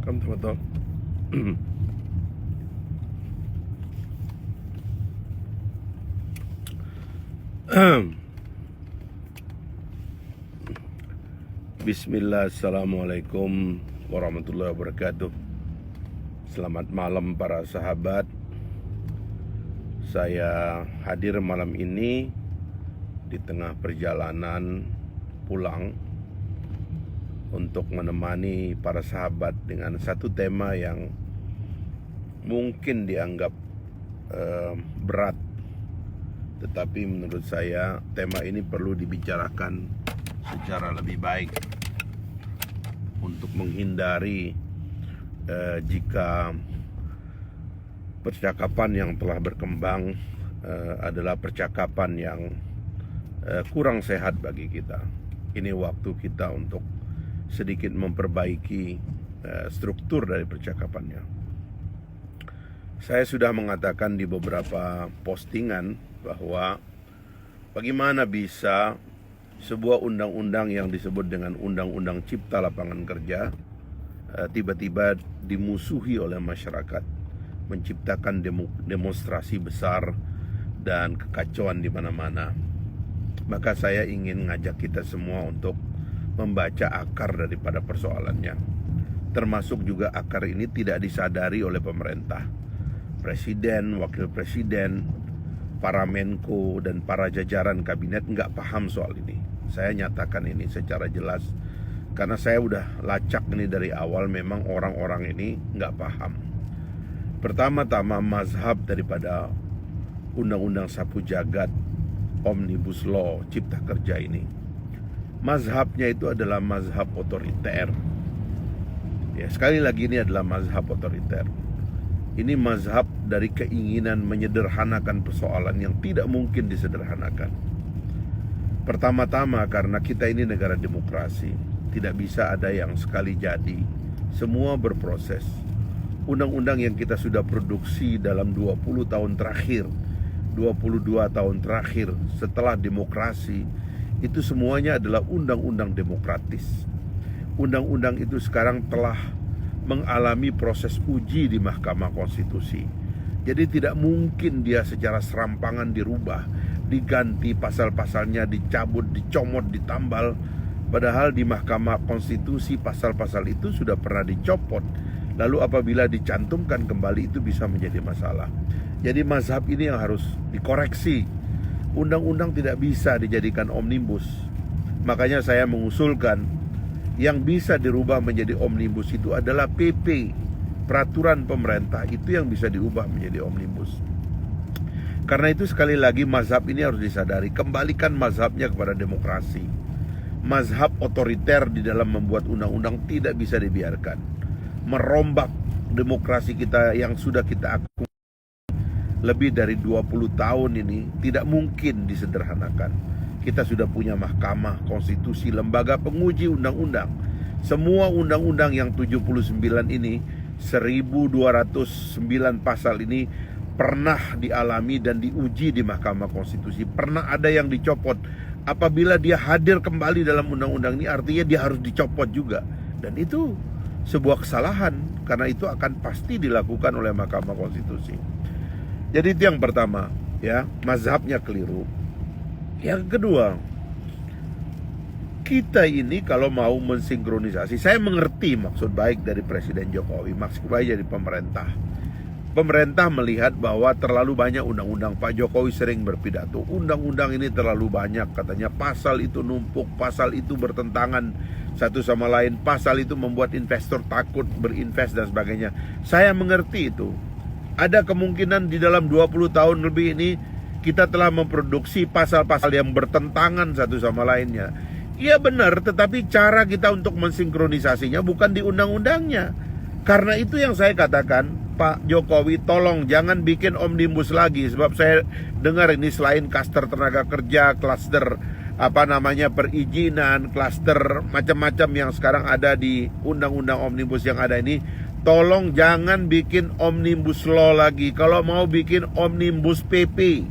Kam tafadhal. Bismillah, assalamualaikum warahmatullahi wabarakatuh. Selamat malam para sahabat. Saya hadir malam ini di tengah perjalanan pulang untuk menemani para sahabat dengan satu tema yang mungkin dianggap berat, tetapi menurut saya tema ini perlu dibicarakan secara lebih baik untuk menghindari jika percakapan yang telah berkembang adalah percakapan yang kurang sehat bagi kita. Ini waktu kita untuk sedikit memperbaiki struktur dari percakapannya. Saya sudah mengatakan di beberapa postingan bahwa bagaimana bisa sebuah undang-undang yang disebut dengan Undang-Undang Cipta Lapangan Kerja tiba-tiba dimusuhi oleh masyarakat, menciptakan demonstrasi besar dan kekacauan di mana-mana. Maka saya ingin ngajak kita semua untuk membaca akar daripada persoalannya. Termasuk juga akar ini tidak disadari oleh pemerintah. Presiden, wakil presiden, para menko dan para jajaran kabinet nggak paham soal ini. Saya nyatakan ini secara jelas karena saya udah lacak ini dari awal. Memang orang-orang ini nggak paham. Pertama-tama mazhab daripada Undang-Undang Sapu Jagat Omnibus Law Cipta Kerja ini, mazhabnya itu adalah mazhab otoriter. Ya, sekali lagi ini adalah mazhab otoriter. Ini mazhab dari keinginan menyederhanakan persoalan yang tidak mungkin disederhanakan. Pertama-tama karena kita ini negara demokrasi, tidak bisa ada yang sekali jadi. Semua berproses. Undang-undang yang kita sudah produksi dalam 20 tahun terakhir, 22 tahun terakhir setelah demokrasi, itu semuanya adalah undang-undang demokratis. Undang-undang itu sekarang telah mengalami proses uji di Mahkamah Konstitusi. Jadi tidak mungkin dia secara serampangan dirubah, diganti pasal-pasalnya, dicabut, dicomot, ditambal. Padahal di Mahkamah Konstitusi pasal-pasal itu sudah pernah dicopot. Lalu apabila dicantumkan kembali itu bisa menjadi masalah. Jadi mazhab ini yang harus dikoreksi. Undang-undang tidak bisa dijadikan omnibus. Makanya saya mengusulkan yang bisa dirubah menjadi omnibus itu adalah PP, peraturan pemerintah, itu yang bisa diubah menjadi omnibus. Karena itu sekali lagi mazhab ini harus disadari. Kembalikan mazhabnya kepada demokrasi. Mazhab otoriter di dalam membuat undang-undang tidak bisa dibiarkan. Merombak demokrasi kita yang sudah kita akui lebih dari 20 tahun ini tidak mungkin disederhanakan. Kita sudah punya Mahkamah Konstitusi, lembaga penguji undang-undang. Semua undang-undang yang 79 ini, 1209 pasal ini pernah dialami dan diuji di Mahkamah Konstitusi. Pernah ada yang dicopot. Apabila dia hadir kembali dalam undang-undang ini, artinya dia harus dicopot juga. Dan itu sebuah kesalahan, karena itu akan pasti dilakukan oleh Mahkamah Konstitusi. Jadi itu yang pertama, ya, mazhabnya keliru. Yang kedua, kita ini kalau mau mensinkronisasi, saya mengerti maksud baik dari Presiden Jokowi, maksud baik dari pemerintah. Pemerintah melihat bahwa terlalu banyak undang-undang. Pak Jokowi sering berpidato, undang-undang ini terlalu banyak, katanya pasal itu numpuk, pasal itu bertentangan satu sama lain, pasal itu membuat investor takut berinvest dan sebagainya. Saya mengerti itu. Ada kemungkinan di dalam 20 tahun lebih ini kita telah memproduksi pasal-pasal yang bertentangan satu sama lainnya. Iya benar, tetapi cara kita untuk mensinkronisasinya bukan di undang-undangnya. Karena itu yang saya katakan, Pak Jokowi tolong jangan bikin omnibus lagi. Sebab saya dengar ini selain klaster tenaga kerja, klaster perizinan, klaster macam-macam yang sekarang ada di undang-undang omnibus yang ada ini, tolong jangan bikin omnibus law lagi. Kalau mau bikin omnibus PP,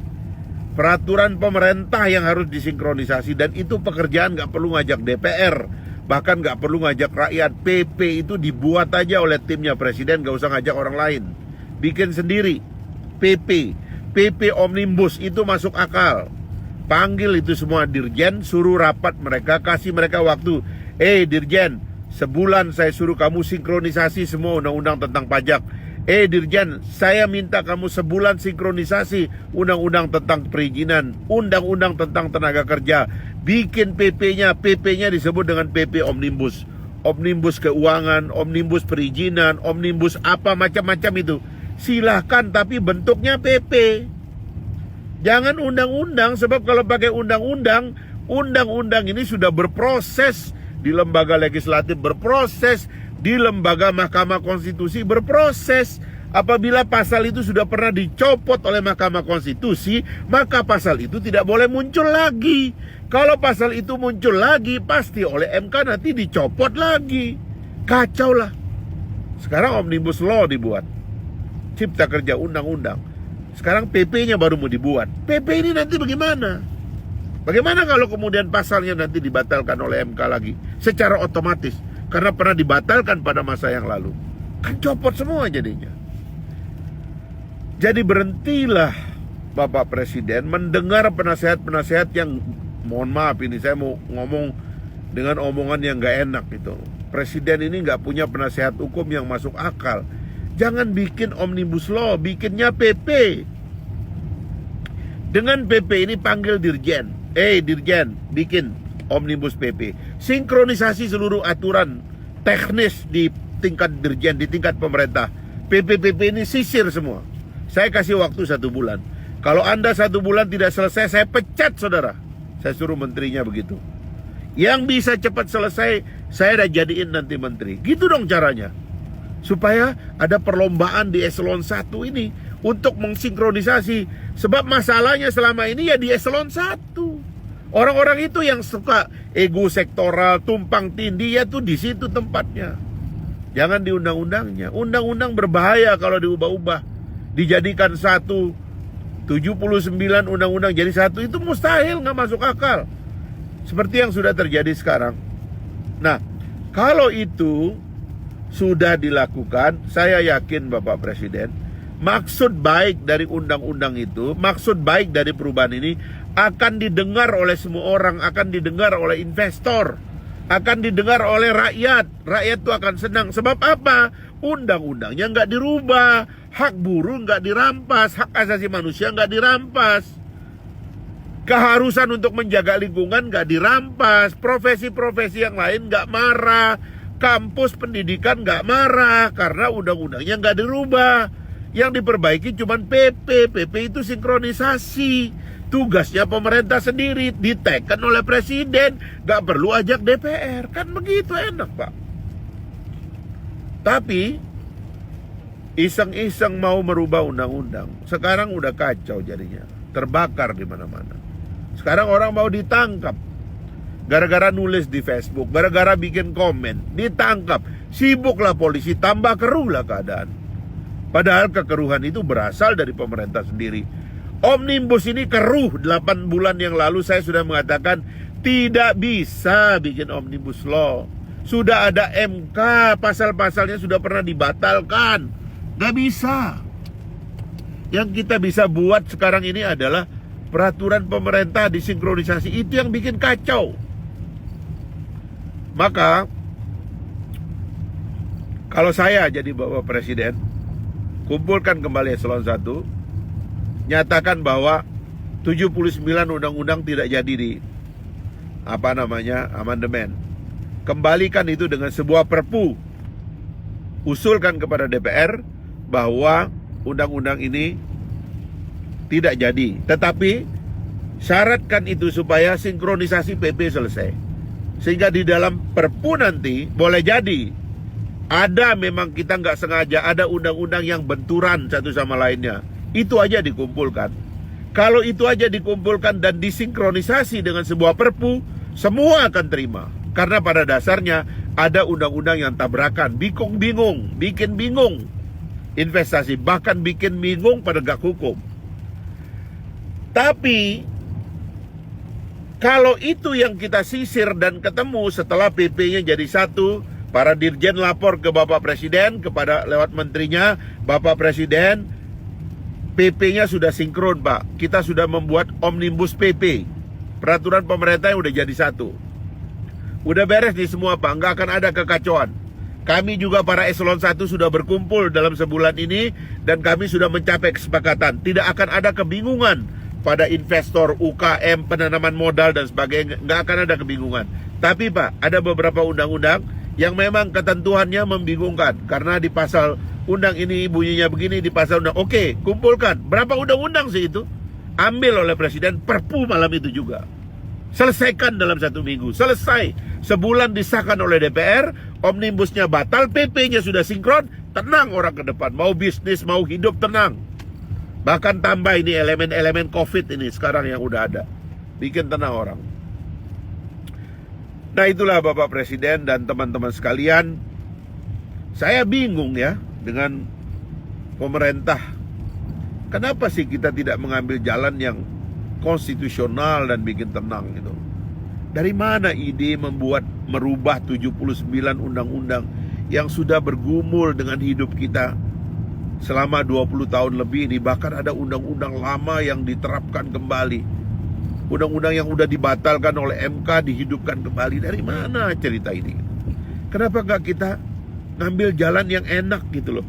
peraturan pemerintah yang harus disinkronisasi. Dan itu pekerjaan gak perlu ngajak DPR. Bahkan nggak perlu ngajak rakyat. PP itu dibuat aja oleh timnya presiden, nggak usah ngajak orang lain. Bikin sendiri. PP Omnibus itu masuk akal. Panggil itu semua dirjen, suruh rapat mereka, kasih mereka waktu. Dirjen, sebulan saya suruh kamu sinkronisasi semua undang-undang tentang pajak. Dirjen, saya minta kamu sebulan sinkronisasi undang-undang tentang perizinan, undang-undang tentang tenaga kerja. Bikin PP-nya disebut dengan PP Omnibus. Omnibus keuangan, Omnibus perizinan, Omnibus apa macam-macam itu. Silahkan, tapi bentuknya PP. Jangan undang-undang, sebab kalau pakai undang-undang ini sudah berproses di lembaga legislatif, berproses di lembaga Mahkamah Konstitusi, berproses. Apabila pasal itu sudah pernah dicopot oleh Mahkamah Konstitusi, maka pasal itu tidak boleh muncul lagi. Kalau pasal itu muncul lagi, pasti oleh MK nanti dicopot lagi. Kacau lah. Sekarang Omnibus Law dibuat, Cipta Kerja, undang-undang. Sekarang PP-nya baru mau dibuat. PP ini nanti bagaimana? Bagaimana kalau kemudian pasalnya nanti dibatalkan oleh MK lagi secara otomatis? Karena pernah dibatalkan pada masa yang lalu. Kan copot semua jadinya. Jadi berhentilah Bapak Presiden mendengar penasehat-penasehat yang, mohon maaf ini saya mau ngomong dengan omongan yang gak enak itu. Presiden ini gak punya penasehat hukum yang masuk akal. Jangan bikin Omnibus Law, bikinnya PP. Dengan PP ini panggil dirjen. Dirjen, bikin Omnibus PP. Sinkronisasi seluruh aturan teknis di tingkat dirjen, di tingkat pemerintah. PP ini sisir semua. Saya kasih waktu 1 bulan. Kalau Anda 1 bulan tidak selesai, saya pecat saudara. Saya suruh menterinya begitu. Yang bisa cepat selesai, saya udah jadiin nanti menteri. Gitu dong caranya. Supaya ada perlombaan di eselon 1 ini untuk mensinkronisasi. Sebab masalahnya selama ini ya di eselon 1. Orang-orang itu yang suka ego sektoral, tumpang tindih, ya tuh di situ tempatnya. Jangan di undang-undangnya. Undang-undang berbahaya kalau diubah-ubah. Dijadikan 1, 79 undang-undang jadi 1, itu mustahil, nggak masuk akal. Seperti yang sudah terjadi sekarang. Nah, kalau itu sudah dilakukan, saya yakin Bapak Presiden, maksud baik dari undang-undang itu, maksud baik dari perubahan ini akan didengar oleh semua orang, akan didengar oleh investor, akan didengar oleh rakyat. Rakyat itu akan senang. Sebab apa? Undang-undangnya nggak dirubah, hak buruh nggak dirampas, hak asasi manusia nggak dirampas, keharusan untuk menjaga lingkungan nggak dirampas, profesi-profesi yang lain nggak marah, kampus pendidikan nggak marah karena undang-undangnya nggak dirubah. Yang diperbaiki cuma PP. PP itu sinkronisasi. Tugasnya pemerintah sendiri, diteken oleh presiden, nggak perlu ajak DPR. Kan begitu enak, Pak. Tapi iseng-iseng mau merubah undang-undang. Sekarang udah kacau jadinya. Terbakar di mana-mana. Sekarang orang mau ditangkap. Gara-gara nulis di Facebook, gara-gara bikin komen, ditangkap. Sibuklah polisi, tambah keruhlah keadaan. Padahal kekeruhan itu berasal dari pemerintah sendiri. Omnibus ini keruh. 8 bulan yang lalu saya sudah mengatakan tidak bisa bikin Omnibus Law. Sudah ada MK, pasal-pasalnya sudah pernah dibatalkan. Gak bisa. Yang kita bisa buat sekarang ini adalah peraturan pemerintah disinkronisasi. Itu yang bikin kacau. Maka kalau saya jadi Bapak Presiden, kumpulkan kembali eselon 1, nyatakan bahwa 79 undang-undang tidak jadi di amandemen. Kembalikan itu dengan sebuah perpu. Usulkan kepada DPR bahwa undang-undang ini tidak jadi. Tetapi syaratkan itu supaya sinkronisasi PP selesai. Sehingga di dalam perpu nanti boleh jadi ada memang kita nggak sengaja ada undang-undang yang benturan satu sama lainnya. Itu aja dikumpulkan. Kalau itu aja dikumpulkan dan disinkronisasi dengan sebuah perpu, semua akan terima. Karena pada dasarnya ada undang-undang yang tabrakan, bikin bingung investasi, bahkan bikin bingung penegak hukum. Tapi Kalau itu yang kita sisir dan ketemu setelah PP-nya jadi satu, para dirjen lapor ke Bapak Presiden, kepada lewat menterinya, Bapak Presiden, PP-nya sudah sinkron Pak. Kita sudah membuat Omnibus PP, peraturan pemerintah yang udah jadi satu. Udah beres nih semua Pak, nggak akan ada kekacauan. Kami juga para eselon 1 sudah berkumpul dalam sebulan ini, dan kami sudah mencapai kesepakatan. Tidak akan ada kebingungan pada investor, UKM, penanaman modal dan sebagainya. Nggak akan ada kebingungan. Tapi Pak, ada beberapa undang-undang yang memang ketentuannya membingungkan. Karena di pasal undang ini bunyinya begini, di pasal undang. Oke, kumpulkan. Berapa undang-undang sih itu? Ambil oleh Presiden, perpu malam itu juga. Selesaikan dalam 1 minggu. Selesai. Sebulan disahkan oleh DPR, omnibusnya batal, PP-nya sudah sinkron. Tenang orang ke depan. Mau bisnis, mau hidup, tenang. Bahkan tambah ini elemen-elemen COVID ini sekarang yang udah ada. Bikin tenang orang. Nah itulah Bapak Presiden dan teman-teman sekalian. Saya bingung ya dengan pemerintah. Kenapa sih kita tidak mengambil jalan yang konstitusional dan bikin tenang gitu? Dari mana ide merubah 79 undang-undang yang sudah bergumul dengan hidup kita selama 20 tahun lebih ini? Bahkan ada undang-undang lama yang diterapkan kembali. Undang-undang yang udah dibatalkan oleh MK dihidupkan kembali. Dari mana cerita ini? Kenapa nggak kita ngambil jalan yang enak gitu loh?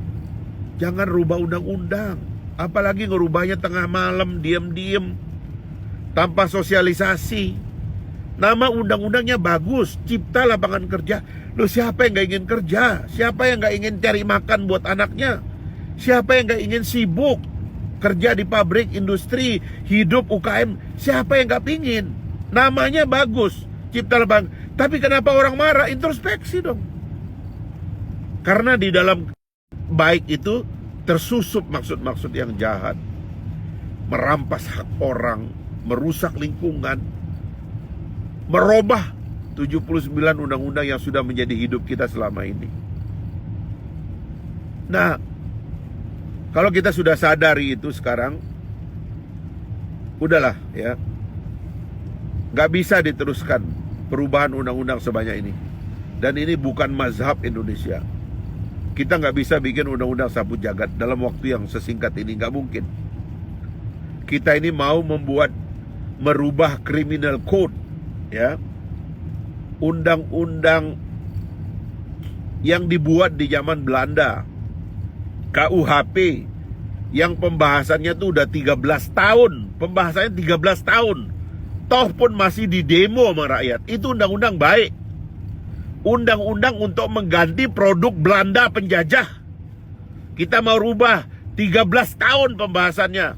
Jangan rubah undang-undang. Apalagi ngerubahnya tengah malam, diam-diam, tanpa sosialisasi. Nama undang-undangnya bagus, cipta lapangan kerja. Loh siapa yang nggak ingin kerja? Siapa yang nggak ingin cari makan buat anaknya? Siapa yang nggak ingin sibuk kerja di pabrik, industri, hidup UKM? Siapa yang nggak pingin? Namanya bagus, cipta lapangan. Tapi kenapa orang marah? Introspeksi dong. Karena di dalam baik itu tersusup maksud-maksud yang jahat, merampas hak orang, merusak lingkungan, merubah 79 undang-undang yang sudah menjadi hidup kita selama ini. Nah, kalau kita sudah sadari itu sekarang, udahlah ya, gak bisa diteruskan perubahan undang-undang sebanyak ini. Dan ini bukan mazhab Indonesia. Kita gak bisa bikin undang-undang sapu jagat dalam waktu yang sesingkat ini, gak mungkin. Kita ini mau merubah criminal code, ya, undang-undang yang dibuat di zaman Belanda, KUHP, yang pembahasannya tuh udah 13 tahun. Pembahasannya 13 tahun. Toh pun masih di demo sama rakyat. Itu undang-undang baik. Undang-undang untuk mengganti produk Belanda penjajah. Kita mau rubah 13 tahun pembahasannya.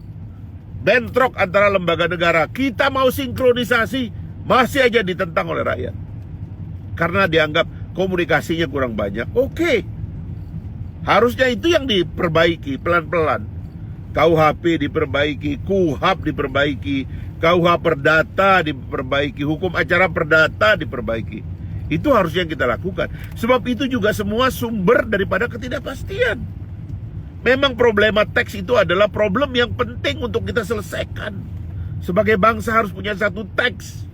Bentrok antara lembaga negara. Kita mau sinkronisasi, masih aja ditentang oleh rakyat. Karena dianggap komunikasinya kurang banyak. Oke. Harusnya itu yang diperbaiki pelan-pelan. KUHP diperbaiki, KUHAP diperbaiki, KUH Perdata diperbaiki, hukum acara perdata diperbaiki. Itu harusnya yang kita lakukan. Sebab itu juga semua sumber daripada ketidakpastian. Memang problema teks itu adalah problem yang penting untuk kita selesaikan. Sebagai bangsa harus punya satu teks.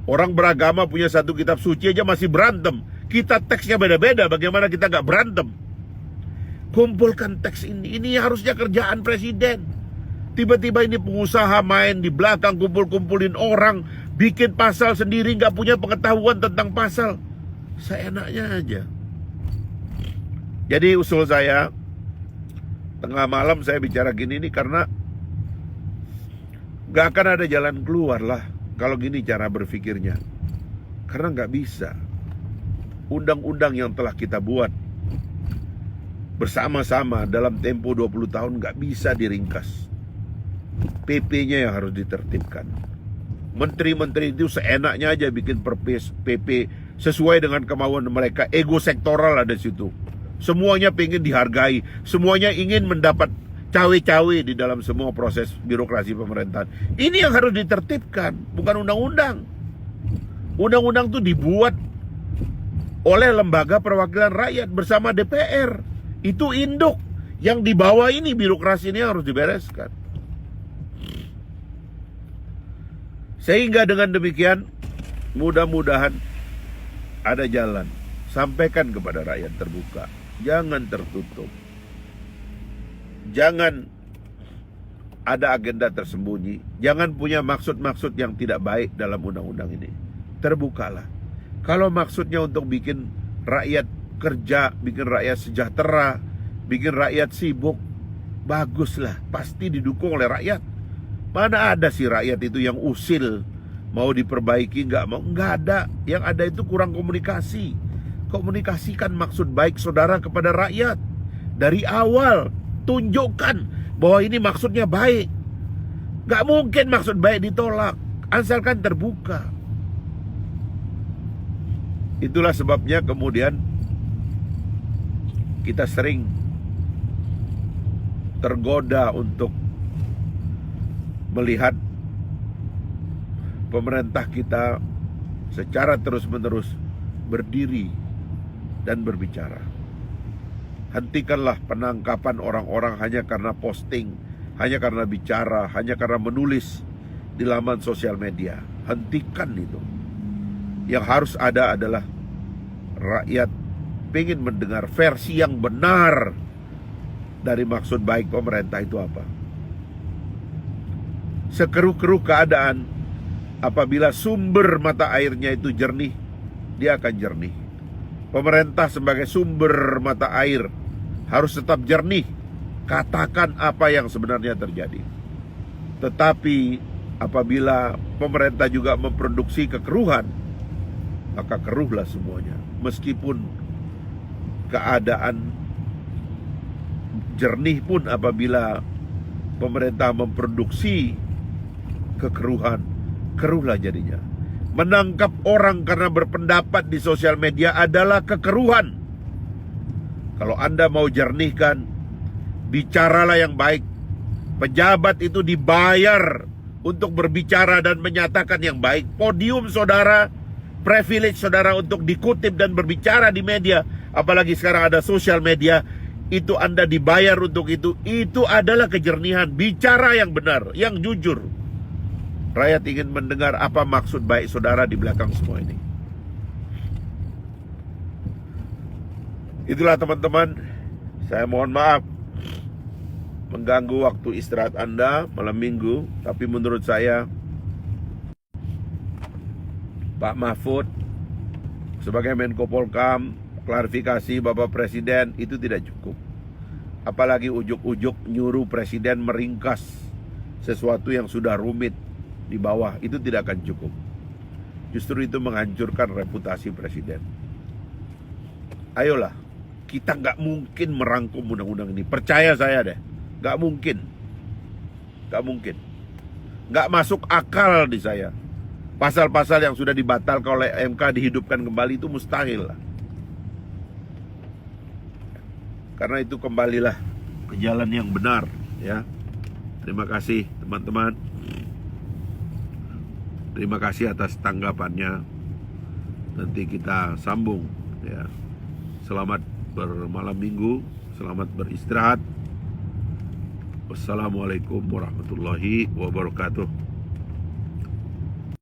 Orang beragama punya satu kitab suci aja masih berantem. Kita teksnya beda-beda, bagaimana kita gak berantem? Kumpulkan teks ini harusnya kerjaan presiden. Tiba-tiba ini pengusaha main di belakang kumpul-kumpulin orang, bikin pasal sendiri, gak punya pengetahuan tentang pasal. Seenaknya aja. Jadi usul saya, tengah malam saya bicara gini nih karena gak akan ada jalan keluar lah kalau gini cara berpikirnya. Karena gak bisa. Undang-undang yang telah kita buat bersama-sama dalam tempo 20 tahun gak bisa diringkas. PP-nya yang harus ditertibkan. Menteri-menteri itu seenaknya aja bikin PP sesuai dengan kemauan mereka. Ego sektoral ada di situ. Semuanya pengen dihargai. Semuanya ingin mendapat cawe-cawe di dalam semua proses birokrasi pemerintahan. Ini yang harus ditertibkan, bukan undang-undang. Undang-undang itu dibuat oleh lembaga perwakilan rakyat bersama DPR. Itu induk. Yang di bawah ini birokrasi ini harus dibereskan. Sehingga dengan demikian mudah-mudahan ada jalan. Sampaikan kepada rakyat terbuka, jangan tertutup, jangan ada agenda tersembunyi, jangan punya maksud-maksud yang tidak baik dalam undang-undang ini. Terbukalah. Kalau maksudnya untuk bikin rakyat kerja, bikin rakyat sejahtera, bikin rakyat sibuk, baguslah, pasti didukung oleh rakyat. Mana ada sih rakyat itu yang usil, mau diperbaiki nggak mau, nggak ada. Yang ada itu kurang komunikasi. Komunikasikan maksud baik saudara kepada rakyat dari awal. Tunjukkan bahwa ini maksudnya baik. Nggak mungkin maksud baik ditolak, asalkan terbuka. Itulah sebabnya kemudian kita sering tergoda untuk melihat pemerintah kita secara terus-menerus berdiri dan berbicara. Hentikanlah penangkapan orang-orang hanya karena posting, hanya karena bicara, hanya karena menulis di laman sosial media. Hentikan itu. Yang harus ada adalah rakyat pengen mendengar versi yang benar dari maksud baik pemerintah itu apa. Sekeruh-keruh keadaan, apabila sumber mata airnya itu jernih, dia akan jernih. Pemerintah sebagai sumber mata air harus tetap jernih. Katakan apa yang sebenarnya terjadi. Tetapi apabila pemerintah juga memproduksi kekeruhan, maka keruhlah semuanya. Meskipun keadaan jernih pun, apabila pemerintah memproduksi kekeruhan, keruhlah jadinya. Menangkap orang karena berpendapat di sosial media adalah kekeruhan. Kalau Anda mau jernihkan, bicaralah yang baik. Pejabat itu dibayar untuk berbicara dan menyatakan yang baik. Podium saudara, privilege saudara untuk dikutip dan berbicara di media, apalagi sekarang ada sosial media, itu Anda dibayar untuk itu. Itu adalah kejernihan. Bicara yang benar, yang jujur. Rakyat ingin mendengar apa maksud baik saudara di belakang semua ini. Itulah teman-teman, saya mohon maaf mengganggu waktu istirahat Anda malam minggu. Tapi menurut saya Pak Mahfud sebagai Menko Polkam, klarifikasi Bapak Presiden itu tidak cukup. Apalagi ujuk-ujuk nyuruh Presiden meringkas sesuatu yang sudah rumit di bawah, itu tidak akan cukup. Justru itu menghancurkan reputasi Presiden. Ayolah, kita nggak mungkin merangkum undang-undang ini. Percaya saya deh, nggak mungkin. Nggak mungkin. Nggak masuk akal di saya. Pasal-pasal yang sudah dibatalkan oleh MK dihidupkan kembali itu mustahil lah. Karena itu kembalilah ke jalan yang benar, ya. Terima kasih teman-teman. Terima kasih atas tanggapannya. Nanti kita sambung, ya. Selamat bermalam minggu, selamat beristirahat. Wassalamualaikum warahmatullahi wabarakatuh.